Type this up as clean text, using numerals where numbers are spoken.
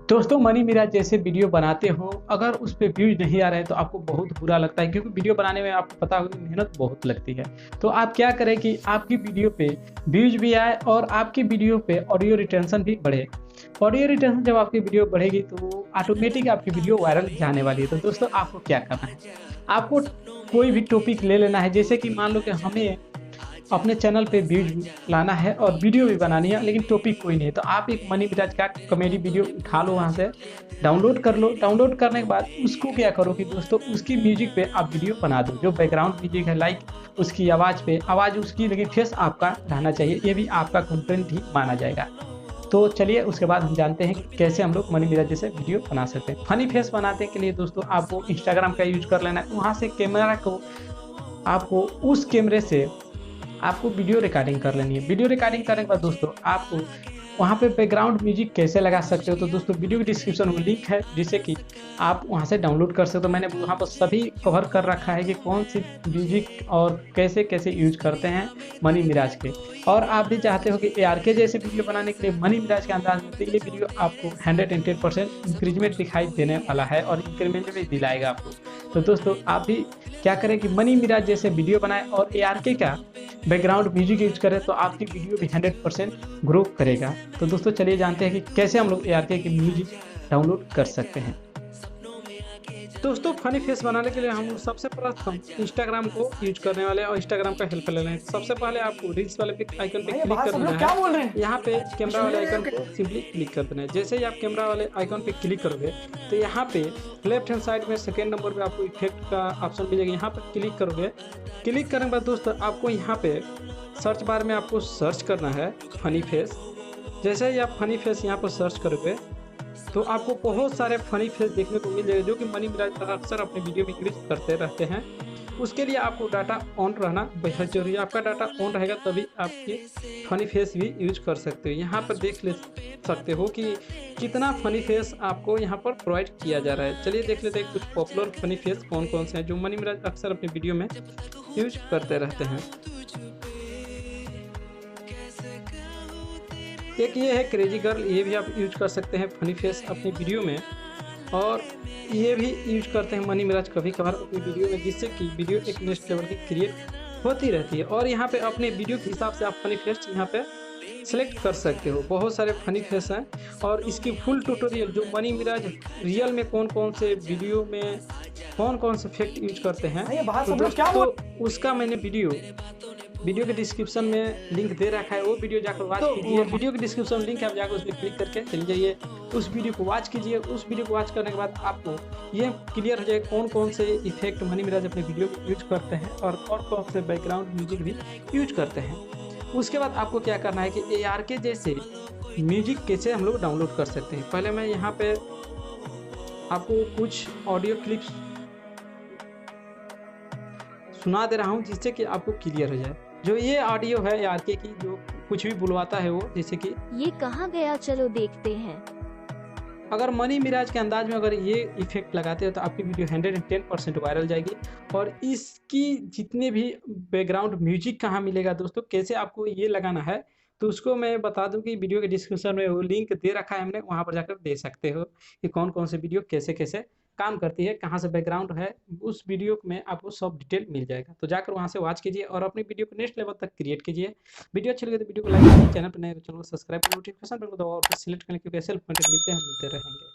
दोस्तों मनी मिराज जैसे वीडियो बनाते हो, अगर उस पे व्यूज नहीं आ रहे हैं तो आपको बहुत बुरा लगता है, क्योंकि वीडियो बनाने में आपको पता होगा मेहनत बहुत लगती है। तो आप क्या करें कि आपकी वीडियो पे व्यूज भी आए और आपकी वीडियो पे ऑडियो रिटेंशन भी बढ़े। ऑडियो रिटेंशन जब आपकी वीडियो बढ़ेगी तो ऑटोमेटिक आपकी वीडियो वायरल जाने वाली है। तो दोस्तों आपको क्या करना है, आपको कोई भी टॉपिक ले लेना है। जैसे कि मान लो कि हमें अपने चैनल पे व्यूज लाना है और वीडियो भी बनानी है, लेकिन टॉपिक कोई नहीं है, तो आप एक मनी मिराज का कॉमेडी वीडियो उठा लो, वहाँ से डाउनलोड कर लो। डाउनलोड करने के बाद उसको क्या करो कि दोस्तों उसकी म्यूजिक पे आप वीडियो बना दो। जो बैकग्राउंड म्यूजिक है, लाइक उसकी आवाज़ पे आवाज़ उसकी, लेकिन फेस आपका रहना चाहिए, ये भी आपका कंटेंट ही माना जाएगा। तो चलिए उसके बाद हम जानते हैं कि कैसे हम लोग मनी मिराज जैसे वीडियो बना सकते हैं। फनी फेस बनाने के लिए दोस्तों आपको इंस्टाग्राम का यूज कर लेना है। वहाँ से कैमरा को आपको उस कैमरे से आपको वीडियो रिकॉर्डिंग कर लेनी है। वीडियो रिकॉर्डिंग करने के बाद दोस्तों आपको वहाँ पे बैकग्राउंड म्यूजिक कैसे लगा सकते हो, तो दोस्तों वीडियो की डिस्क्रिप्शन में लिंक है जिससे कि आप वहाँ से डाउनलोड कर सकते हो। मैंने वहाँ पर सभी कवर कर रखा है कि कौन सी म्यूजिक और कैसे कैसे यूज करते हैं मनी मिराज के। और आप भी चाहते हो कि ARK जैसे वीडियो बनाने के लिए मनी मिराज के अंदाज में, तो ये वीडियो आपको 110% इंक्रीजमेंट दिखाई देने वाला है और इंक्रीमेंट भी दिलाएगा आपको। तो दोस्तों आप भी क्या करें कि मनी मिराज जैसे वीडियो बनाएं और ARK का बैकग्राउंड म्यूजिक यूज करें, तो आपकी वीडियो भी 100% ग्रो करेगा। तो दोस्तों चलिए जानते हैं कि कैसे हम लोग ARK की म्यूजिक डाउनलोड कर सकते हैं। दोस्तों फनी फेस बनाने के लिए हम सबसे प्रथम इंस्टाग्राम को यूज करने वाले हैं और इंस्टाग्राम का हेल्प ले लें। सबसे पहले आपको रील्स वाले आइकन पे क्लिक कर देना है। यहाँ पे कैमरा वाले आइकन को सिंपली क्लिक कर देना है। जैसे ही आप कैमरा वाले आइकन पे क्लिक करोगे तो यहाँ पे लेफ्ट हैंड साइड में सेकेंड नंबर पे आपको इफेक्ट का ऑप्शन मिलेगा। यहाँ पर क्लिक करोगे। क्लिक करने के बाद दोस्तों आपको यहाँ पे सर्च बार में आपको सर्च करना है फनी फेस। जैसे ही आप फनी फेस यहाँ पर सर्च करोगे तो आपको बहुत सारे फनी फेस देखने को मिल जाएगा, जो कि मनी मिराज अक्सर अपने वीडियो में यूज करते रहते हैं। उसके लिए आपको डाटा ऑन रहना बेहद जरूरी है। आपका डाटा ऑन रहेगा तभी आपके फनी फेस भी यूज कर सकते हो। यहाँ पर देख ले सकते हो कि कितना फनी फेस आपको यहाँ पर प्रोवाइड किया जा रहा है। चलिए देख लेते हैं कुछ पॉपुलर फनी फेस कौन कौन से हैं जो मनी मिराज अक्सर अपने वीडियो में यूज करते रहते हैं। एक ये है क्रेजी गर्ल, ये भी आप यूज कर सकते हैं फनी फेस अपनी वीडियो में, और ये भी यूज करते हैं मनी मिराज कभी कभार अपनी वीडियो में, जिससे कि वीडियो एक नेक्स्ट लेवल की क्रिएट होती रहती है। और यहाँ पे अपने वीडियो के हिसाब से आप फनी फेस यहाँ पे सेलेक्ट कर सकते हो। बहुत सारे फनी फेस हैं और इसकी फुल ट्यूटोरियल जो मनी मिराज रियल में कौन कौन से वीडियो में कौन कौन से इफेक्ट यूज करते हैं, तो उसका मैंने वीडियो के डिस्क्रिप्शन में लिंक दे रखा है। वो वीडियो जाकर वॉच कीजिए। वीडियो के डिस्क्रिप्शन लिंक है, आप जाकर उस पर क्लिक करके चले जाइए, उस वीडियो को वॉच कीजिए। उस वीडियो को वॉच करने के बाद आपको ये क्लियर हो जाए कौन कौन से इफेक्ट मनी मिराज अपने वीडियो में यूज करते हैं और कौन कौन से बैकग्राउंड म्यूजिक भी यूज करते हैं। उसके बाद आपको क्या करना है कि ARK जैसे म्यूजिक कैसे हम लोग डाउनलोड कर सकते हैं। पहले मैं यहाँ पे आपको कुछ ऑडियो क्लिप्स सुना दे रहा हूँ जिससे कि आपको क्लियर हो जाए। जो ये ऑडियो है ARK की, जो कुछ भी बुलवाता है वो, जैसे कि ये कहाँ गया, चलो देखते हैं। अगर मनी मिराज के अंदाज में अगर ये इफेक्ट लगाते हो तो आपकी वीडियो 110% वायरल जाएगी। और इसकी जितने भी बैकग्राउंड म्यूजिक कहाँ मिलेगा दोस्तों, कैसे आपको ये लगाना है, तो उसको मैं बता दूं कि वीडियो के डिस्क्रिप्शन में वो लिंक दे रखा है हमने, वहाँ पर जाकर दे सकते हो कि कौन कौन से वीडियो कैसे कैसे काम करती है, कहाँ से बैकग्राउंड है, उस वीडियो में आपको सब डिटेल मिल जाएगा। तो जाकर वहाँ से वॉच कीजिए और अपनी वीडियो को नेक्स्ट लेवल तक क्रिएट कीजिए। वीडियो अच्छी लगे तो वीडियो को लाइक कीजिए, चैनल पर नए तो चैनल को सब्सक्राइब कर, नोटिफिकेशन बेल को दबाओ और सिलेक्ट करने, क्योंकि सेल्फ कंटेंट मिलते हैं, हम मिलते रहेंगे।